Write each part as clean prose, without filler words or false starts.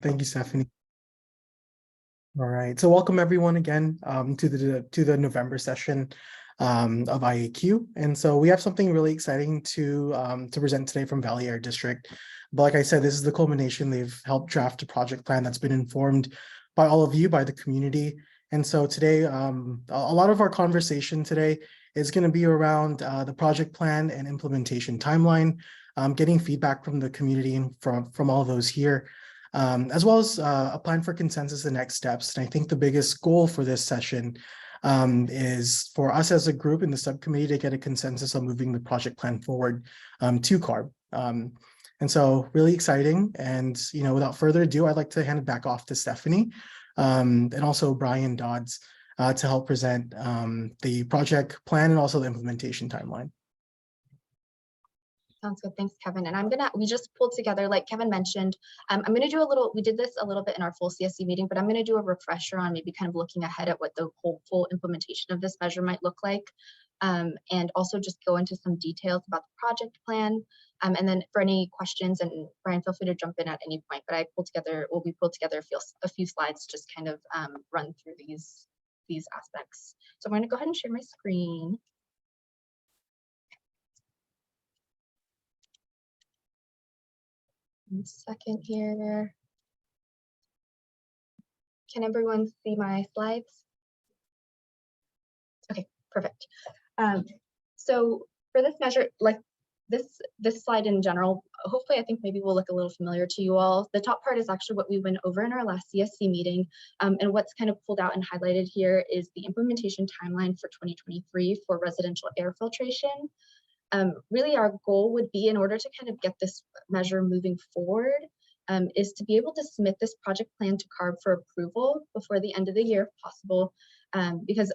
Thank you, Stephanie. All right, so welcome everyone again to the November session of IAQ. And so we have something really exciting to present today from Valley Air District. But like I said, this is the culmination. They've helped draft a project plan that's been informed by all of you, by the community. And so today, a lot of our conversation today is going to be around the project plan and implementation timeline, getting feedback from the community and from all those here. As well as a plan for consensus and next steps. And I think the biggest goal for this session is for us as a group in the subcommittee to get a consensus on moving the project plan forward to CARB. And so really exciting. And, without further ado, I'd like to hand it back off to Stephanie and also Brian Dodds to help present the project plan and also the implementation timeline. Sounds good. Thanks, Kevin. And we just pulled together, like Kevin mentioned, I'm going to do we did this a little bit in our full CSC meeting, but I'm going to do a refresher on maybe kind of looking ahead at what the full implementation of this measure might look like. And also just go into some details about the project plan. And then for any questions, and Brian, feel free to jump in at any point, but we pulled together a few slides, just kind of run through these aspects. So I'm going to go ahead and share my screen. One second here. Can everyone see my slides? Okay, perfect. So for this measure, like this slide in general, hopefully I think maybe will look a little familiar to you all. The top part is actually what we went over in our last CSC meeting. And what's kind of pulled out and highlighted here is the implementation timeline for 2023 for residential air filtration. Really our goal would be, in order to kind of get this measure moving forward, is to be able to submit this project plan to CARB for approval before the end of the year if possible, because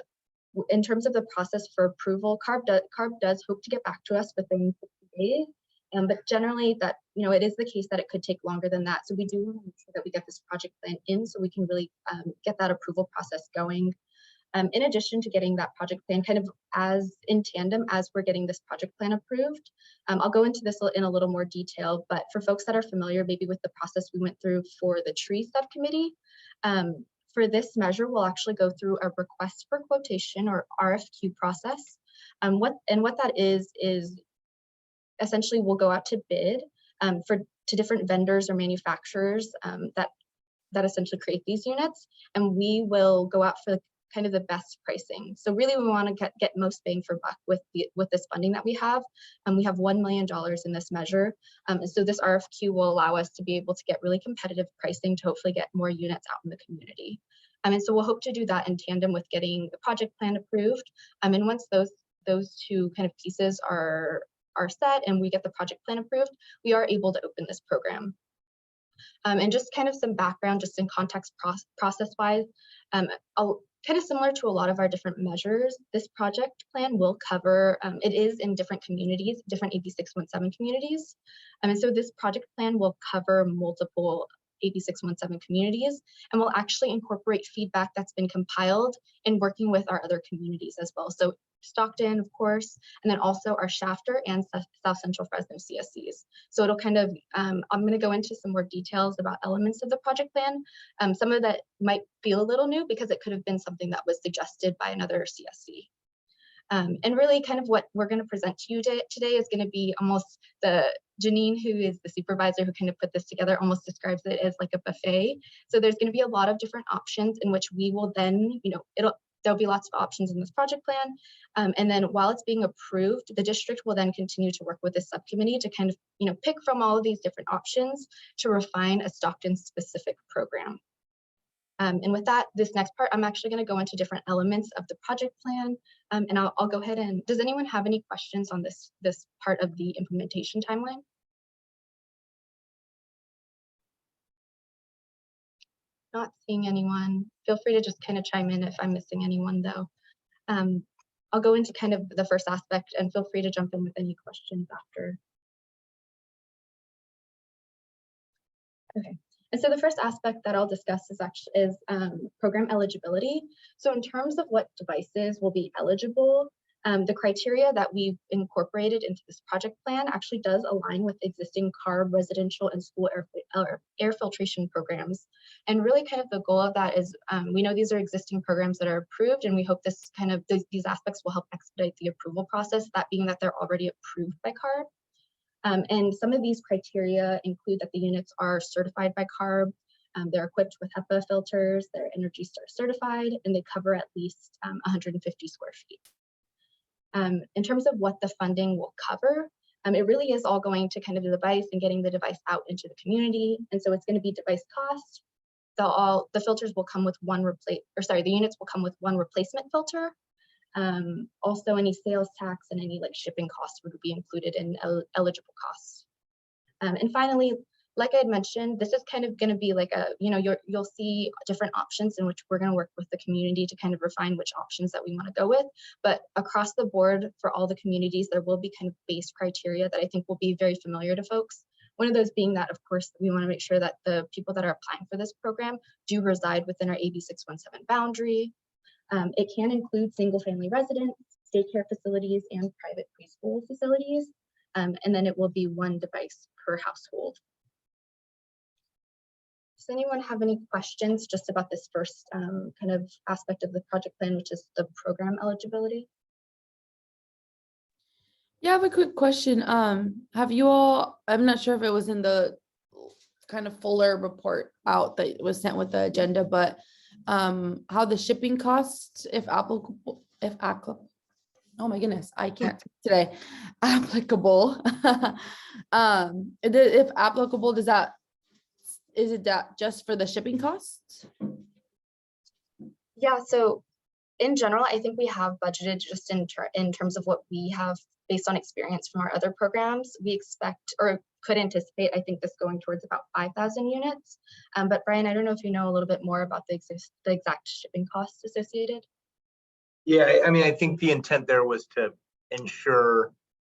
in terms of the process for approval, CARB does hope to get back to us within 60 days, but generally that, it is the case that it could take longer than that. So we do want to make sure that we get this project plan in so we can really get that approval process going. In addition to getting that project plan kind of as in tandem as we're getting this project plan approved, I'll go into this in a little more detail, but for folks that are familiar maybe with the process we went through for the tree subcommittee, for this measure, we'll actually go through a request for quotation or RFQ process. What that is essentially we'll go out to bid to different vendors or manufacturers that essentially create these units, and we will go out for kind of the best pricing. So really we want to get most bang for buck with this funding that we have. We have $1 million in this measure. And so this RFQ will allow us to be able to get really competitive pricing to hopefully get more units out in the community. And so we'll hope to do that in tandem with getting the project plan approved. And once those two kind of pieces are set and we get the project plan approved, we are able to open this program. And just kind of some background, just in context process-wise, kind of similar to a lot of our different measures, this project plan will cover, it is in different communities, different AB 617 communities. And so this project plan will cover multiple AB 617 communities, and will actually incorporate feedback that's been compiled in working with our other communities as well. So Stockton, of course, and then also our Shafter and South Central Fresno CSCs. So it'll kind of, I'm going to go into some more details about elements of the project plan. Some of that might feel a little new because it could have been something that was suggested by another CSC. And really kind of what we're going to present to you today is going to be almost Janine, who is the supervisor who kind of put this together, almost describes it as like a buffet. So there's going to be a lot of different options in which we will then, there'll be lots of options in this project plan. And then while it's being approved, the district will then continue to work with the subcommittee to kind of, pick from all of these different options to refine a Stockton specific program. And with that, this next part, I'm actually going to go into different elements of the project plan. And I'll go ahead and, does anyone have any questions on this part of the implementation timeline? Not seeing anyone. Feel free to just kind of chime in if I'm missing anyone though. I'll go into kind of the first aspect and feel free to jump in with any questions after. Okay. And so the first aspect that I'll discuss is program eligibility. So in terms of what devices will be eligible, The criteria that we've incorporated into this project plan actually does align with existing CARB residential and school air filtration programs. And really kind of the goal of that is, we know these are existing programs that are approved, and we hope this kind of, these aspects will help expedite the approval process, that being that they're already approved by CARB. And some of these criteria include that the units are certified by CARB, they're equipped with HEPA filters, they're Energy Star certified, and they cover at least 150 square feet. In terms of what the funding will cover, it really is all going to kind of the device and getting the device out into the community. And so it's going to be device cost. The filters will come with the units will come with one replacement filter. Also, any sales tax and any like shipping costs would be included in eligible costs. And finally, like I had mentioned, this is kind of going to be like a, you'll see different options in which we're going to work with the community to kind of refine which options that we want to go with. But across the board for all the communities, there will be kind of base criteria that I think will be very familiar to folks. One of those being that, of course, we want to make sure that the people that are applying for this program do reside within our AB 617 boundary. It can include single family residents, daycare facilities, and private preschool facilities. And then it will be one device per household. Does anyone have any questions just about this first kind of aspect of the project plan, which is the program eligibility? Yeah, I have a quick question. Have you all, I'm not sure if it was in the kind of fuller report out that was sent with the agenda, but how the shipping costs, if applicable, oh my goodness, I can't today, applicable. If applicable, is it that just for the shipping costs? Yeah, so in general, I think we have budgeted just in terms of what we have based on experience from our other programs. We expect or could anticipate, I think, this going towards about 5,000 units. But Brian, I don't know if you know a little bit more about the exact shipping costs associated. Yeah, I mean, I think the intent there was to ensure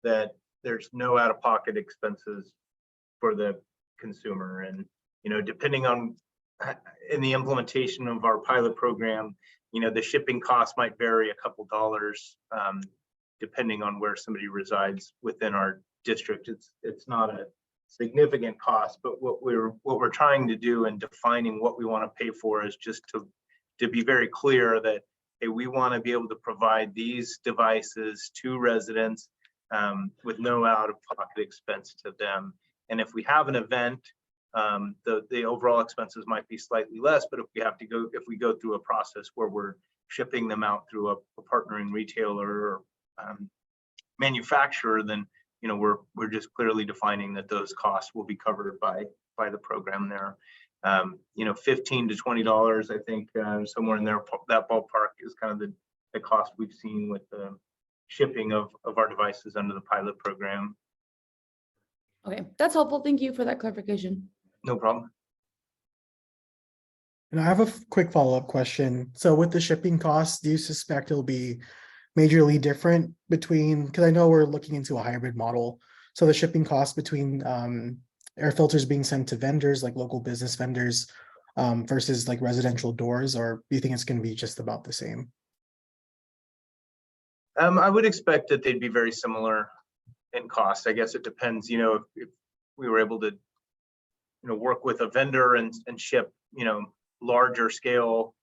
that there's no out-of-pocket expenses for the consumer. And, depending on in the implementation of our pilot program, the shipping cost might vary a couple dollars depending on where somebody resides within our district. It's not a significant cost, but what we're trying to do in defining what we want to pay for is just to be very clear that, hey, we want to be able to provide these devices to residents with no out-of-pocket expense to them. And if we have an event, the overall expenses might be slightly less, but if we go through a process where we're shipping them out through a partnering retailer or manufacturer, then we're just clearly defining that those costs will be covered by the program there. $15 to $20, I think, somewhere in there, that ballpark is kind of the cost we've seen with the shipping of our devices under the pilot program. Okay, that's helpful. Thank you for that clarification. No problem. And I have a quick follow-up question. So with the shipping costs, do you suspect it'll be majorly different between, because I know we're looking into a hybrid model, so the shipping costs between air filters being sent to vendors like local business vendors versus like residential doors, or do you think it's going to be just about the same? I would expect that they'd be very similar in cost. I guess it depends, if we were able to work with a vendor and ship larger scale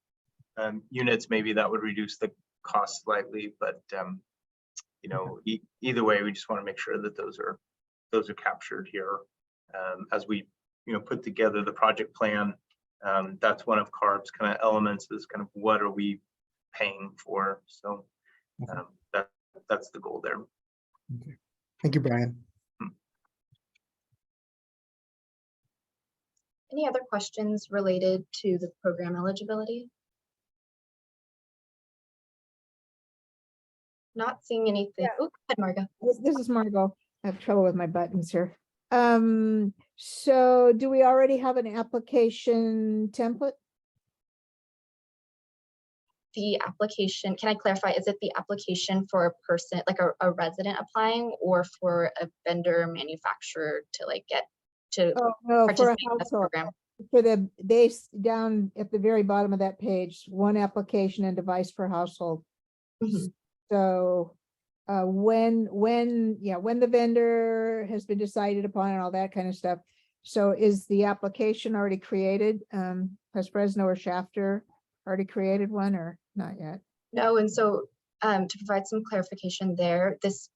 units, maybe that would reduce the cost slightly, but either way, we just want to make sure that those are captured here as we put together the project plan. That's one of CARB's kind of elements, is kind of what are we paying for. So that's the goal there. Okay. Thank you, Brian. Any other questions related to the program eligibility? Not seeing anything. Yeah. Oh, go ahead, Margo. This is Margot. I have trouble with my buttons here. So do we already have an application template? The application, can I clarify, is it the application for a person, like a resident applying, or for a vendor manufacturer to like get to Oh, no, for a participate in this household. program? For they down at the very bottom of that page, one application and device per household. Mhm. So when the vendor has been decided upon and all that kind of stuff. So is the application already created? Has Fresno or Shafter already created one or not yet? No, and so to provide some clarification there, this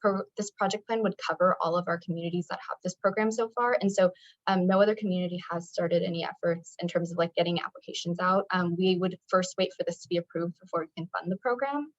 project plan would cover all of our communities that have this program so far. And so no other community has started any efforts in terms of like getting applications out. We would first wait for this to be approved before we can fund the program.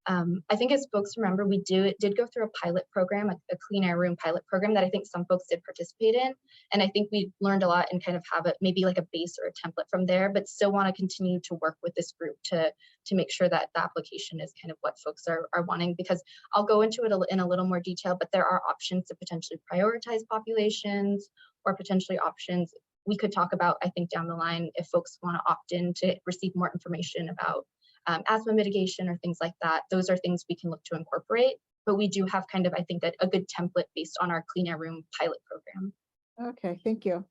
I think as folks remember, we did go through a pilot program, a clean air room pilot program that I think some folks did participate in. And I think we learned a lot and kind of have it maybe like a base or a template from there, but still want to continue to work with this group to make sure that the application is kind of what folks are wanting, because I'll go into it in a little more detail, but there are options to potentially prioritize populations or potentially options we could talk about, I think, down the line if folks want to opt in to receive more information about asthma mitigation or things like that. Those are things we can look to incorporate, but we do have kind of, I think, that a good template based on our clean air room pilot program. Okay, thank you.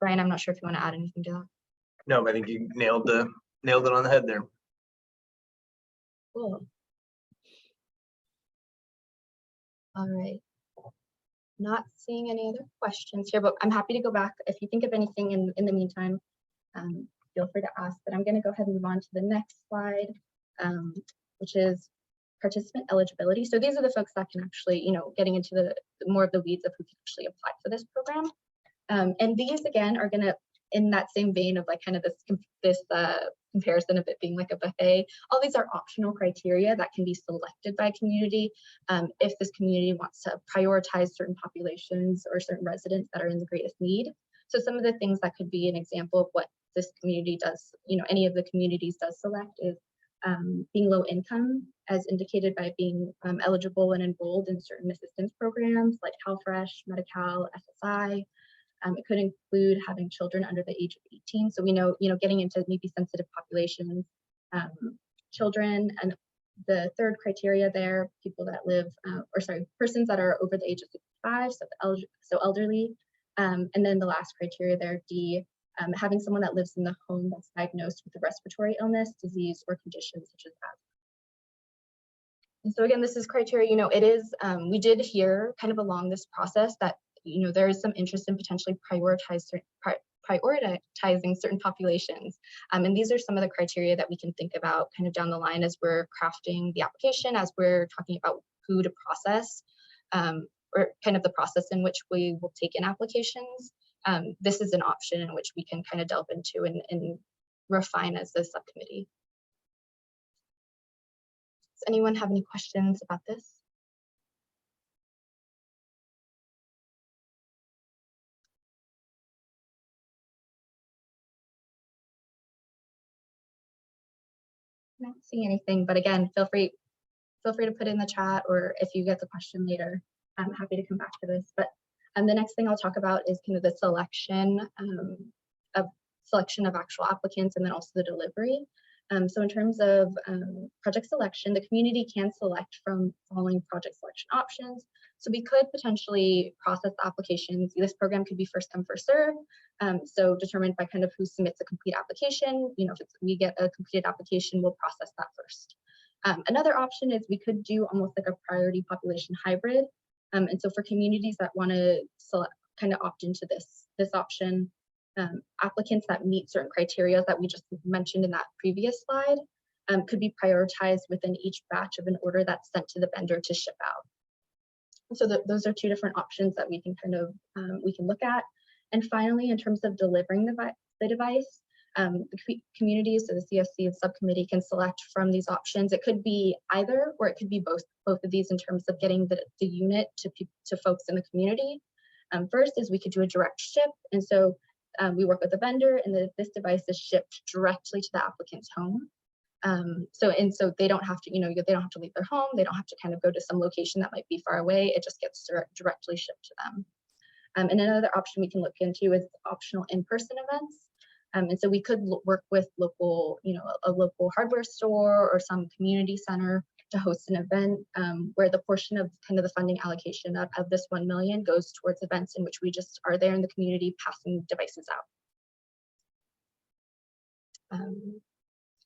Brian, I'm not sure if you want to add anything to that. No, I think you nailed it on the head there. Cool. All right. Not seeing any other questions here, but I'm happy to go back if you think of anything in the meantime. Feel free to ask, but I'm going to go ahead and move on to the next slide, which is participant eligibility. So these are the folks that can actually, getting into the more of the weeds of who can actually apply for this program. And these again are going to, in that same vein of like kind of this comparison of it being like a buffet, all these are optional criteria that can be selected by community if this community wants to prioritize certain populations or certain residents that are in the greatest need. So some of the things that could be an example of what this community does, any of the communities does select is being low income, as indicated by being eligible and enrolled in certain assistance programs like HealthFresh, Medi-Cal, SSI. It could include having children under the age of 18. So we know, getting into maybe sensitive populations, children, and the third criteria there, people that live, persons that are over the age of 65, so elderly. And then the last criteria there, D, having someone that lives in the home that's diagnosed with a respiratory illness, disease, or condition such as asthma. And so again, this is criteria, it is, we did hear kind of along this process that, there is some interest in potentially prioritizing certain populations. And these are some of the criteria that we can think about kind of down the line as we're crafting the application, as we're talking about who to process, or kind of the process in which we will take in applications. This is an option in which we can kind of delve into and refine as a subcommittee. Does anyone have any questions about this? Not seeing anything, but again, feel free to put in the chat, or if you get the question later, I'm happy to come back to this. But the next thing I'll talk about is kind of the selection of actual applicants, and then also the delivery. So in terms of project selection, the community can select from following project selection options. So we could potentially process the applications. This program could be first come, first serve. So determined by kind of who submits a complete application. If we get a completed application, we'll process that first. Another option is we could do almost like a priority population hybrid. And so for communities that want to kind of opt into this option, applicants that meet certain criteria that we just mentioned in that previous slide could be prioritized within each batch of an order that's sent to the vendor to ship out. So those are two different options that we can kind of we can look at. And finally, in terms of delivering the device, the communities, so the CSC and subcommittee can select from these options. It could be either, or it could be both of these in terms of getting the unit to folks in the community. First is we could do a direct ship, and so we work with the vendor, and this device is shipped directly to the applicant's home. So they don't have to, they don't have to leave their home. They don't have to kind of go to some location that might be far away. It just gets directly shipped to them. And another option we can look into is optional in-person events. And so we could work with local, a local hardware store or some community center to host an event where the portion of kind of the funding allocation of this 1 million goes towards events in which we just are there in the community passing devices out.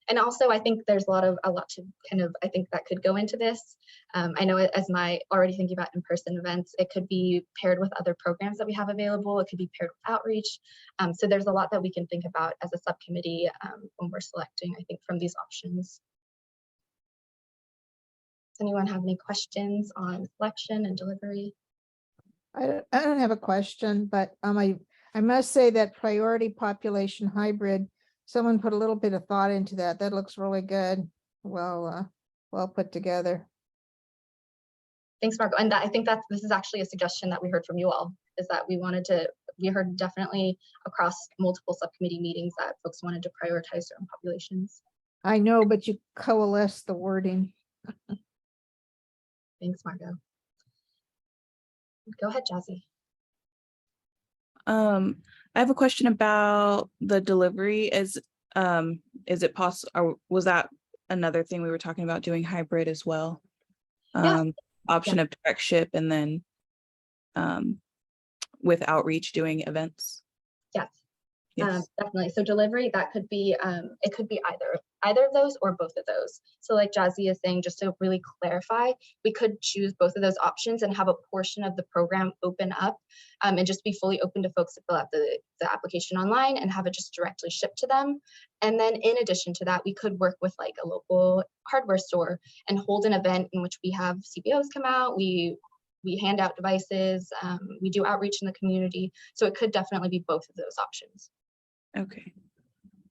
And also, I think there's a lot to kind of, I think that could go into this. I know as my already thinking about in-person events, it could be paired with other programs that we have available. It could be paired with outreach. So there's a lot that we can think about as a subcommittee when we're selecting, I think, from these options. Does anyone have any questions on selection and delivery? I don't have a question, but I must say that priority population hybrid, someone put a little bit of thought into that. That looks really good. Well put together. Thanks, Marco. And I think this is actually a suggestion that we heard from you all, is that we heard definitely across multiple subcommittee meetings that folks wanted to prioritize certain populations. I know, but you coalesce the wording. Thanks, Margo. Go ahead, Jazzy. I have a question about the delivery. Is it possible, or was that another thing we were talking about, doing hybrid as well? Yeah. Option of direct ship, and then with outreach doing events. Yes. Yes. Definitely. So delivery, that could be, it could be either of those or both of those. So like Jazzy is saying, just to really clarify, we could choose both of those options and have a portion of the program open up and just be fully open to folks to fill out the application online and have it just directly shipped to them. And then in addition to that, we could work with like a local hardware store and hold an event in which we have CBOs come out, we hand out devices, we do outreach in the community. So it could definitely be both of those options. Okay.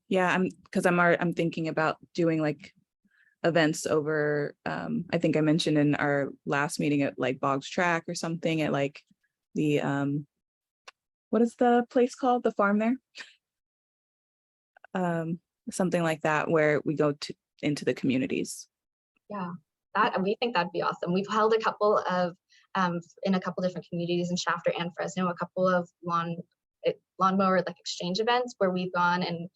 Yeah, I'm thinking about doing like events over, I think I mentioned in our last meeting at like Boggs Track or something, at like the what is the place called, the farm there, something like that, where we go into the communities. Yeah, we think that'd be awesome. We've held a couple of in a couple different communities in Shafter and Fresno, a couple of lawnmower like exchange events where we've gone and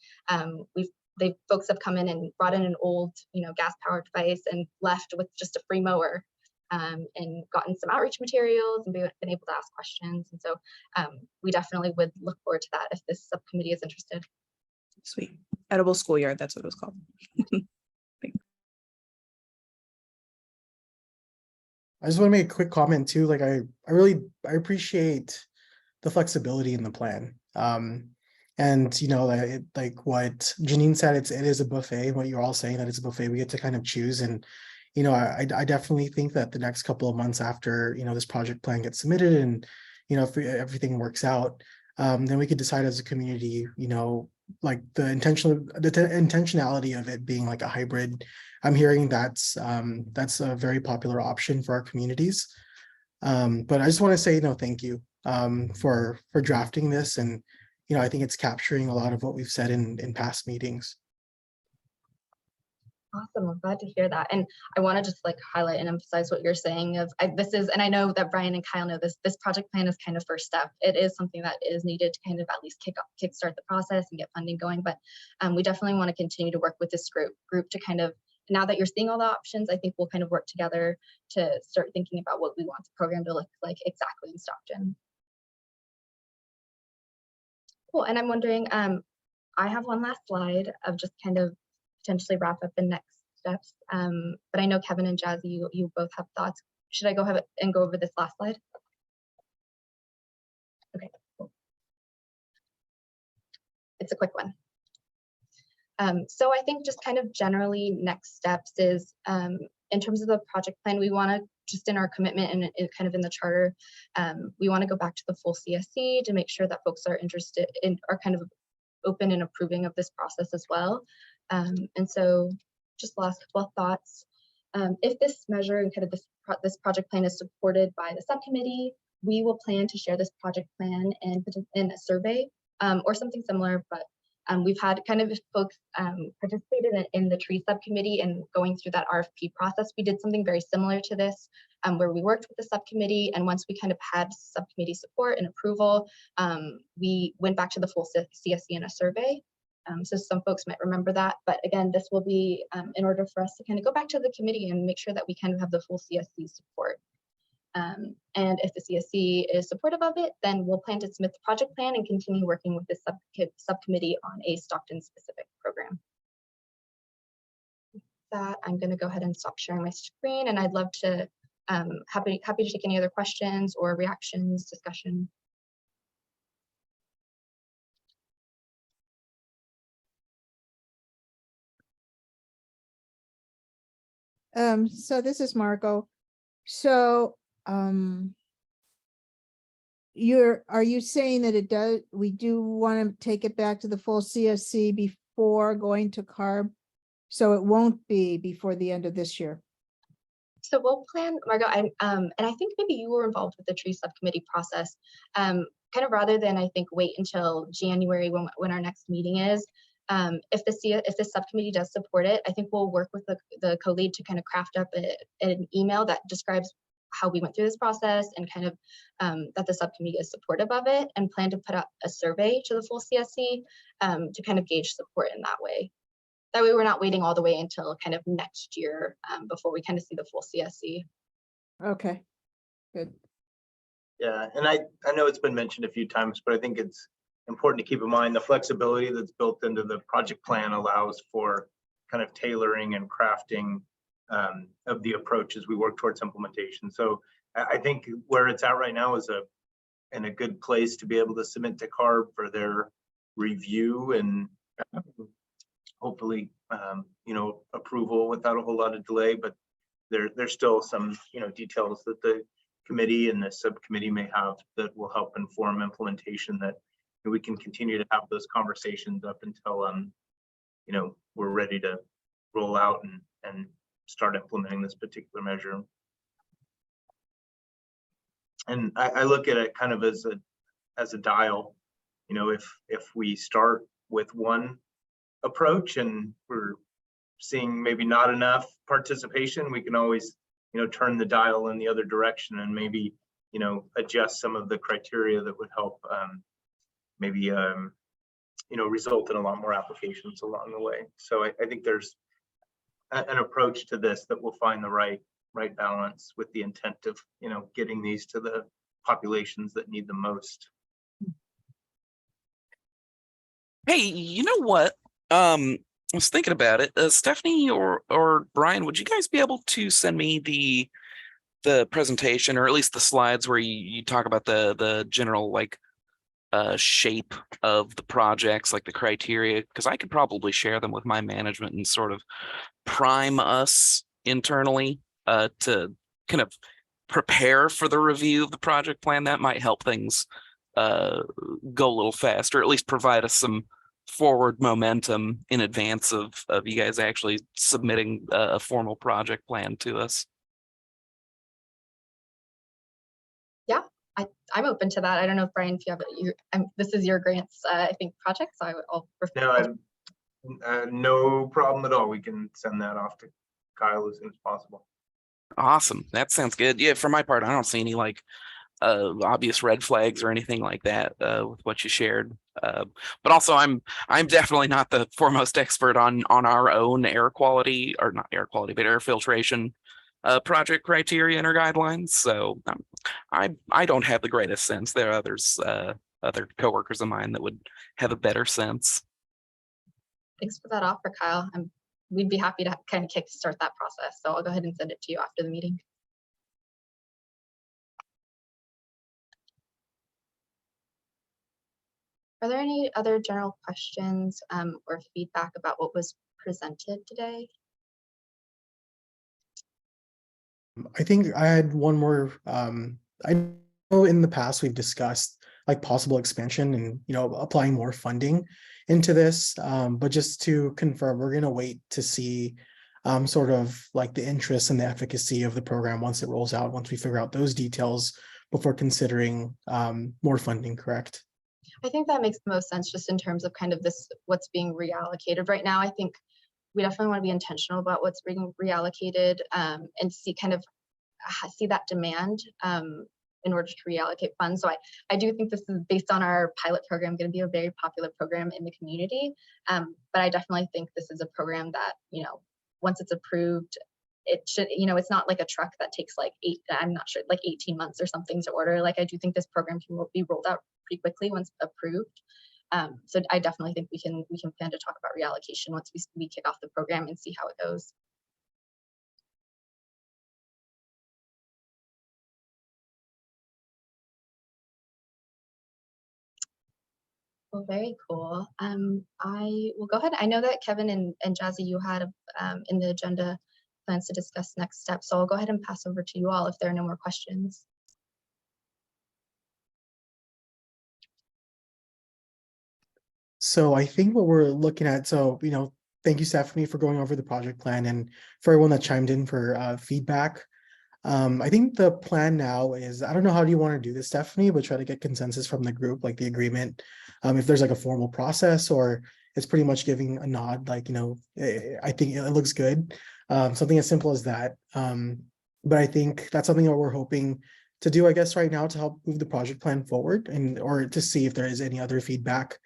folks have come in and brought in an old, gas powered device and left with just a free mower and gotten some outreach materials and been able to ask questions. And so we definitely would look forward to that if this subcommittee is interested. Sweet. Edible schoolyard, that's what it was called. I just want to make a quick comment too. Like I appreciate the flexibility in the plan. And like what Janine said, it is a buffet. What you're all saying, that it's a buffet, we get to kind of choose. And I definitely think that the next couple of months after this project plan gets submitted, and if everything works out, then we could decide as a community, like the intentionality of it being like a hybrid. I'm hearing that's a very popular option for our communities. But I just want to say thank you for drafting this, and I think it's capturing a lot of what we've said in past meetings. Awesome, I'm glad to hear that. And I want to just like highlight and emphasize what you're saying of and I know that Brian and Kyle know this project plan is kind of first step. It is something that is needed to kind of at least kickstart the process and get funding going. But we definitely want to continue to work with this group to kind of, now that you're seeing all the options, I think we'll kind of work together to start thinking about what we want the program to look like exactly in Stockton. Cool, and I'm wondering, I have one last slide of just kind of potentially wrap up the next steps. But I know Kevin and Jazzy, you both have thoughts. Should I go ahead and go over this last slide? Okay, cool. It's a quick one. So I think just kind of generally next steps is in terms of the project plan, we want to just in our commitment and kind of in the charter, we want to go back to the full CSC to make sure that folks are interested in, are kind of open and approving of this process as well. And so just last couple of thoughts. If this measure and kind of this project plan is supported by the subcommittee, we will plan to share this project plan in a survey or something similar, but we've had kind of folks participated in the tree subcommittee and going through that RFP process. We did something very similar to this where we worked with the subcommittee, and once we kind of had subcommittee support and approval, we went back to the full CSC in a survey. So some folks might remember that, but again, this will be in order for us to kind of go back to the committee and make sure that we kind of have the full CSC support. And if the CSC is supportive of it, then we'll plan to submit the project plan and continue working with this subcommittee on a Stockton specific program. that, I'm going to go ahead and stop sharing my screen, and I'd love to happy to take any other questions or reactions, discussion. So this is Marco. So, are you saying that we do want to take it back to the full CSC before going to CARB? So it won't be before the end of this year? So we'll plan, Margot, and I think maybe you were involved with the tree subcommittee process, kind of rather than I think wait until January when our next meeting is. If the subcommittee does support it, I think we'll work with the co-lead to kind of craft up an email that describes how we went through this process and kind of that the subcommittee is supportive of it, and plan to put up a survey to the full CSC to kind of gauge support in that way. That way we're not waiting all the way until kind of next year before we kind of see the full CSC. Okay, good. Yeah, and I know it's been mentioned a few times, but I think it's important to keep in mind the flexibility that's built into the project plan allows for kind of tailoring and crafting of the approach as we work towards implementation. So I think where it's at right now is in a good place to be able to submit to CARB for their review and hopefully approval without a whole lot of delay. But there's still some details that the committee and the subcommittee may have that will help inform implementation, that we can continue to have those conversations up until we're ready to roll out and start implementing this particular measure. And I look at it kind of as a dial. If we start with one approach and we're seeing maybe not enough participation, we can always turn the dial in the other direction and maybe adjust some of the criteria that would help maybe result in a lot more applications along the way. So I think there's an approach to this that will find the right balance with the intent of getting these to the populations that need them most. Hey, you know what? I was thinking about it. Stephanie or Brian, would you guys be able to send me the presentation, or at least the slides where you talk about the general shape of the projects, like the criteria? Because I could probably share them with my management and sort of prime us internally to kind of prepare for the review of the project plan. That might help things go a little faster, or at least provide us some forward momentum in advance of you guys actually submitting a formal project plan to us. Yeah, I'm open to that. I don't know if Brian, if you have this is your grants, I think, project, so I'll refer. No, no problem at all. We can send that off to Kyle as soon as possible. Awesome, that sounds good. Yeah, for my part, I don't see any obvious red flags or anything like that with what you shared. But also, I'm definitely not the foremost expert on our own air quality, or not air quality, but air filtration project criteria and our guidelines. So I don't have the greatest sense. There are others, other coworkers of mine that would have a better sense. Thanks for that offer, Kyle. We'd be happy to kind of kickstart that process. So I'll go ahead and send it to you after the meeting. Are there any other general questions or feedback about what was presented today? I think I had one more. I know in the past we've discussed possible expansion and applying more funding into this, but just to confirm, we're going to wait to see sort of the interest and the efficacy of the program once it rolls out, once we figure out those details before considering more funding, correct? I think that makes the most sense just in terms of kind of what's being reallocated right now. I think we definitely want to be intentional about what's being reallocated and see that demand in order to reallocate funds. So I do think this is, based on our pilot program, going to be a very popular program in the community. But I definitely think this is a program that, once it's approved, it should, it's not like a truck that takes 18 months or something to order. I do think this program can be rolled out pretty quickly once approved. So I definitely think we can plan to talk about reallocation once we kick off the program and see how it goes. Well, very cool. I will go ahead. I know that Kevin and Jazzy, you had in the agenda plans to discuss next steps. So I'll go ahead and pass over to you all if there are no more questions. So I think what we're looking at, so, thank you, Stephanie, for going over the project plan and for everyone that chimed in for feedback. I think the plan now is, I don't know, how do you want to do this, Stephanie, but try to get consensus from the group, like the agreement. If there's like a formal process, or it's pretty much giving a nod, like, I think it looks good. Something as simple as that. But I think that's something that we're hoping to do, I guess, right now to help move the project plan forward, and or to see if there is any other feedback.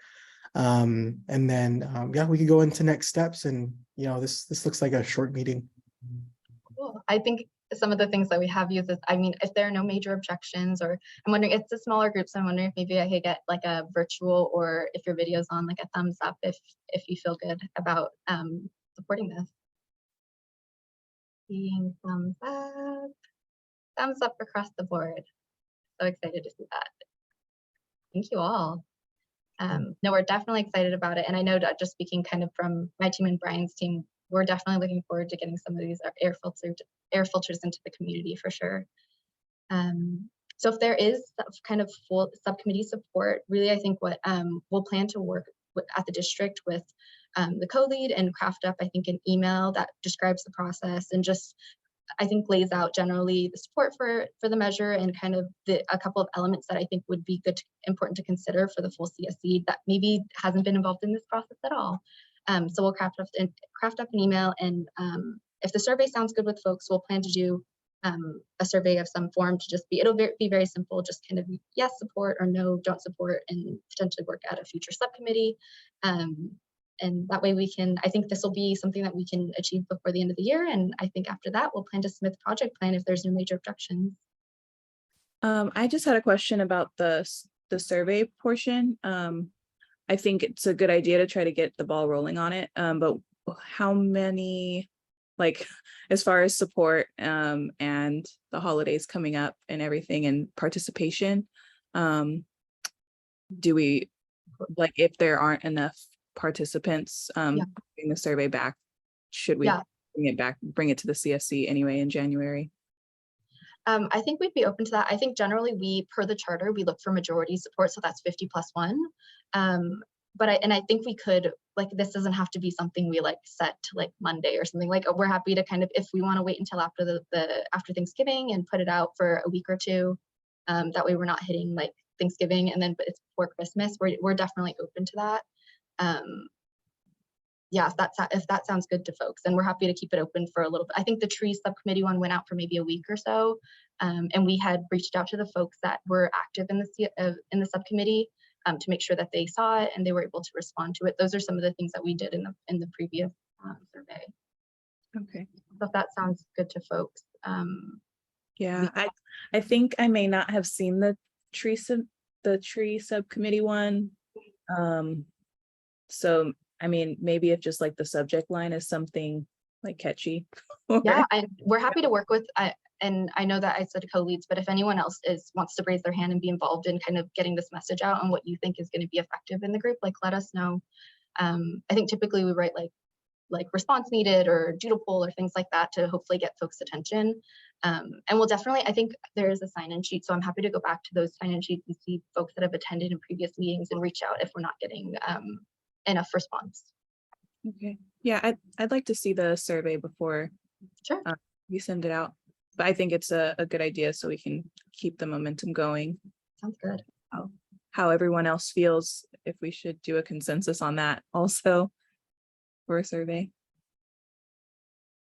And then yeah, we could go into next steps, and this looks like a short meeting. Cool. I think some of the things that we have used is, I mean, if there are no major objections, or I'm wondering, it's a smaller group, so I'm wondering if maybe I could get like a virtual, or if your video's on, like a thumbs up if you feel good about supporting this. Seeing thumbs up across the board. So excited to see that. Thank you all. No, we're definitely excited about it. And I know that, just speaking kind of from my team and Brian's team, we're definitely looking forward to getting some of these air filters into the community for sure. So if there is kind of full subcommittee support, really, I think what we'll plan to work with at the district with the co-lead and craft up, I think, an email that describes the process and just, I think, lays out generally the support for the measure, and kind of a couple of elements that I think would be important to consider for the full CSC that maybe hasn't been involved in this process at all. So we'll craft up an email, and if the survey sounds good with folks, we'll plan to do a survey of some form to just be, it'll be very simple, just kind of yes, support, or no, don't support, and potentially work out a future subcommittee. And that way we can, I think this will be something that we can achieve before the end of the year. And I think after that, we'll plan to submit the project plan if there's no major objections. I just had a question about the survey portion. I think it's a good idea to try to get the ball rolling on it. But how many, like, as far as support and the holidays coming up and everything and participation, do we, like, if there aren't enough participants bring the survey back, should we bring it to the CSC anyway in January? I think we'd be open to that. I think generally we, per the charter, we look for majority support, so that's 50+1. But I think we could, like, this doesn't have to be something we like set to like Monday or something. Like, we're happy to kind of, if we want to wait until after after Thanksgiving and put it out for a week or two, that way we're not hitting like Thanksgiving and then it's before Christmas. We're definitely open to that. Yeah, if that sounds good to folks, and we're happy to keep it open for a little bit. I think the tree subcommittee one went out for maybe a week or so, and we had reached out to the folks that were active in the subcommittee to make sure that they saw it and they were able to respond to it. Those are some of the things that we did in the previous survey. Okay. So if that sounds good to folks. Yeah, I think I may not have seen the tree subcommittee one. So I mean, maybe if just like the subject line is something like catchy. Yeah, we're happy to work with, and I know that I said co-leads, but if anyone else wants to raise their hand and be involved in kind of getting this message out and what you think is going to be effective in the group, like, let us know. I think typically we write like response needed or doodle poll or things like that to hopefully get folks' attention. And we'll definitely, I think there is a sign-in sheet, so I'm happy to go back to those sign-in sheets and see folks that have attended in previous meetings and reach out if we're not getting enough response. Okay. Yeah, I'd like to see the survey before you send it out. But I think it's a good idea so we can keep the momentum going. Sounds good. How everyone else feels, if we should do a consensus on that also for a survey.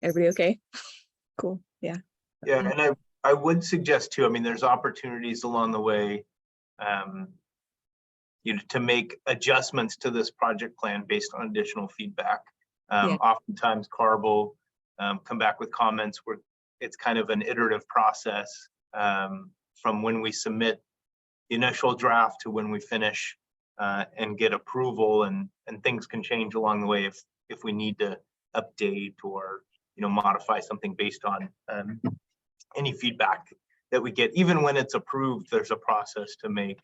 Everybody okay? Cool. Yeah. Yeah, and I would suggest too, I mean, there's opportunities along the way, to make adjustments to this project plan based on additional feedback. Oftentimes CARB will come back with comments where it's kind of an iterative process from when we submit the initial draft to when we finish and get approval, and things can change along the way if we need to update or modify something based on any feedback that we get. Even when it's approved, there's a process to make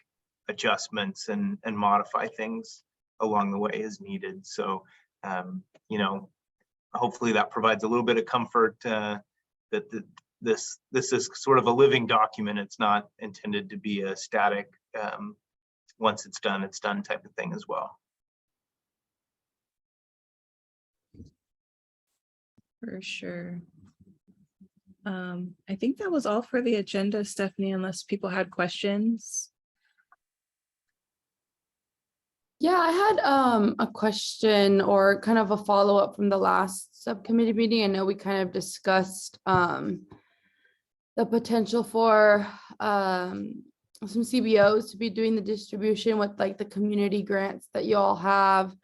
adjustments and modify things along the way as needed. So, you know, hopefully that provides a little bit of comfort that this is sort of a living document. It's not intended to be a static, once it's done type of thing as well. For sure. I think that was all for the agenda, Stephanie, unless people had questions. Yeah, I had a question or kind of a follow-up from the last subcommittee meeting. I know we kind of discussed the potential for some CBOs to be doing the distribution with like the community grants that you all have.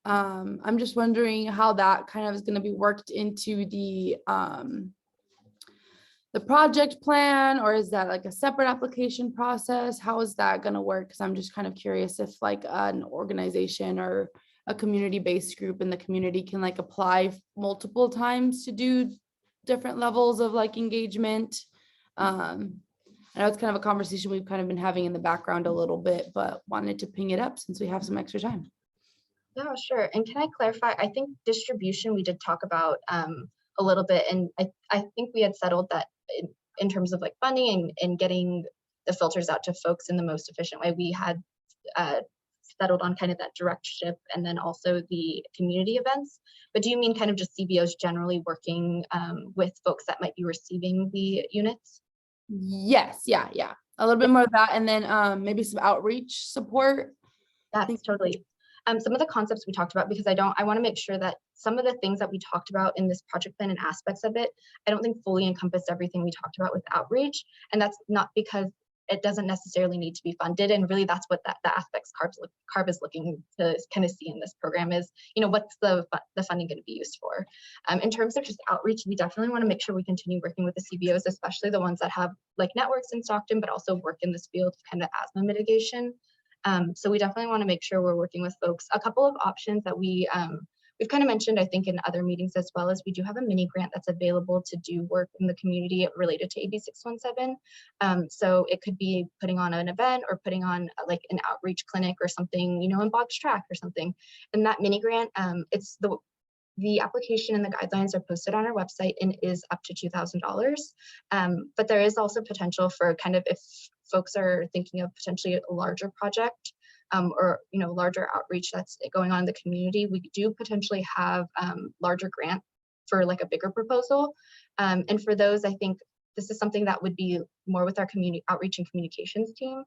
I'm just wondering how that kind of is going to be worked into the project plan, or is that like a separate application process? How is that going to work? Because I'm just kind of curious if like an organization or a community-based group in the community can like apply multiple times to do different levels of like engagement. I know it's kind of a conversation we've kind of been having in the background a little bit, but wanted to ping it up since we have some extra time. Yeah, sure. And can I clarify? I think distribution we did talk about a little bit, and I think we had settled that in terms of like funding and getting the filters out to folks in the most efficient way. We had settled on kind of that direct ship and then also the community events. But do you mean kind of just CBOs generally working with folks that might be receiving the units? Yes, yeah. A little bit more of that, and then maybe some outreach support. That's totally. Some of the concepts we talked about, because I want to make sure that some of the things that we talked about in this project plan and aspects of it, I don't think fully encompass everything we talked about with outreach. And that's not because it doesn't necessarily need to be funded. And really that's what the aspects CARB is looking to kind of see in this program is, you know, what's the funding going to be used for? In terms of just outreach, we definitely want to make sure we continue working with the CBOs, especially the ones that have like networks in Stockton, but also work in this field of kind of asthma mitigation. So we definitely want to make sure we're working with folks. A couple of options that we've kind of mentioned, I think, in other meetings as well, as we do have a mini grant that's available to do work in the community related to AB 617. So it could be putting on an event or putting on like an outreach clinic or something, you know, in Boggs Track or something. And that mini grant, it's the application and the guidelines are posted on our website and is up to $2,000. But there is also potential for kind of if folks are thinking of potentially a larger project or, you know, larger outreach that's going on in the community, we do potentially have larger grant for like a bigger proposal. And for those, I think this is something that would be more with our community outreach and communications team.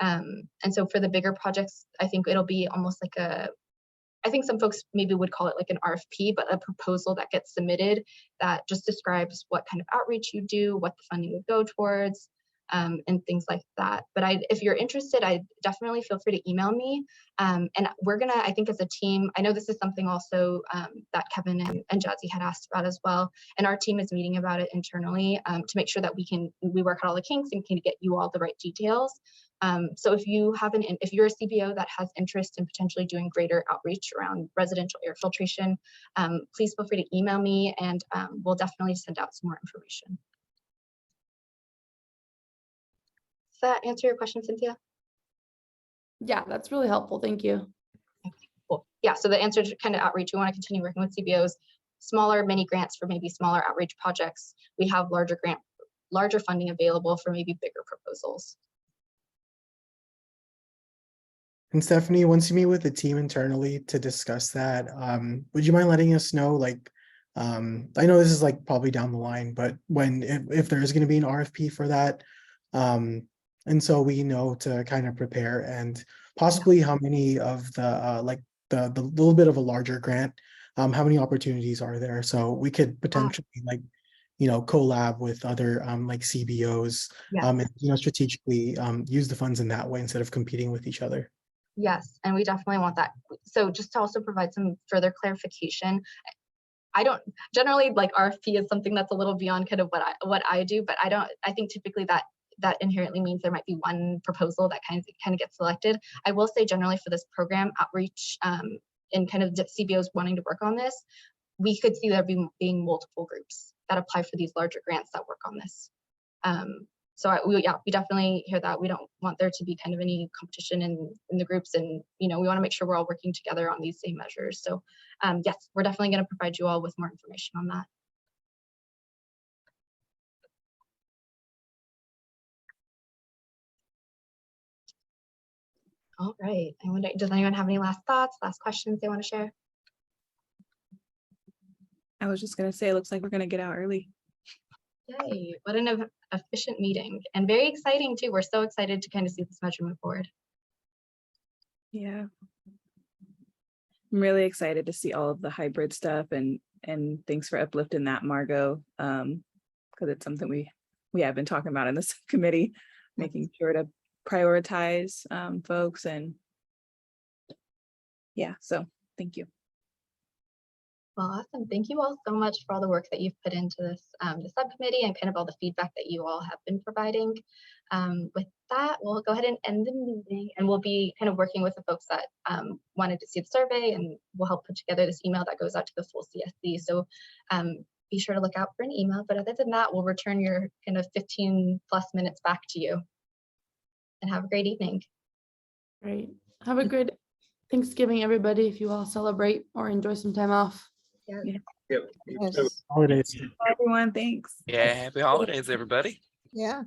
And so for the bigger projects, I think it'll be almost like I think some folks maybe would call it like an RFP, but a proposal that gets submitted that just describes what kind of outreach you do, what the funding would go towards, and things like that. But if you're interested, I definitely feel free to email me. And we're gonna, I think as a team, I know this is something also that Kevin and Jazzy had asked about as well. And our team is meeting about it internally to make sure that we work out all the kinks and can get you all the right details. So if you're a CBO that has interest in potentially doing greater outreach around residential air filtration, please feel free to email me and we'll definitely send out some more information. Does that answer your question, Cynthia? Yeah, that's really helpful. Thank you. Okay, cool. Yeah, so the answer to kind of outreach, we want to continue working with CBOs, smaller mini grants for maybe smaller outreach projects. We have larger funding available for maybe bigger proposals. And Stephanie, once you meet with the team internally to discuss that, would you mind letting us know, like, I know this is like probably down the line, but if there is going to be an RFP for that, and so we know to kind of prepare, and possibly how many of the like the little bit of a larger grant, how many opportunities are there? So we could potentially like, you know, collab with other like CBOs, and, you know, strategically use the funds in that way instead of competing with each other. Yes, and we definitely want that. So just to also provide some further clarification, I don't generally like RFP is something that's a little beyond kind of what I do, but I think typically that inherently means there might be one proposal that kind of gets selected. I will say generally for this program outreach and kind of CBOs wanting to work on this, we could see there being multiple groups that apply for these larger grants that work on this. So we definitely hear that. We don't want there to be kind of any competition in the groups, and we want to make sure we're all working together on these same measures. So yes, we're definitely going to provide you all with more information on that. All right. I wonder, does anyone have any last thoughts, last questions they want to share? I was just gonna say, it looks like we're gonna get out early. Yay, what an efficient meeting, and very exciting too. We're so excited to kind of see this measure move forward. Yeah. I'm really excited to see all of the hybrid stuff, and thanks for uplifting that, Margot. Because it's something we have been talking about in the subcommittee, making sure to prioritize folks, and yeah, so thank you. Well, awesome. Thank you all so much for all the work that you've put into this the subcommittee, and kind of all the feedback that you all have been providing. With that, we'll go ahead and end the meeting, and we'll be kind of working with the folks that wanted to see the survey, and we'll help put together this email that goes out to the full CSC. So be sure to look out for an email. But other than that, we'll return your kind of 15+ minutes back to you. And have a great evening. Great. Have a good Thanksgiving, everybody, if you all celebrate or enjoy some time off. Yeah. Yep. Yes. Holidays. Everyone, thanks. Yeah, happy holidays, everybody. Yeah.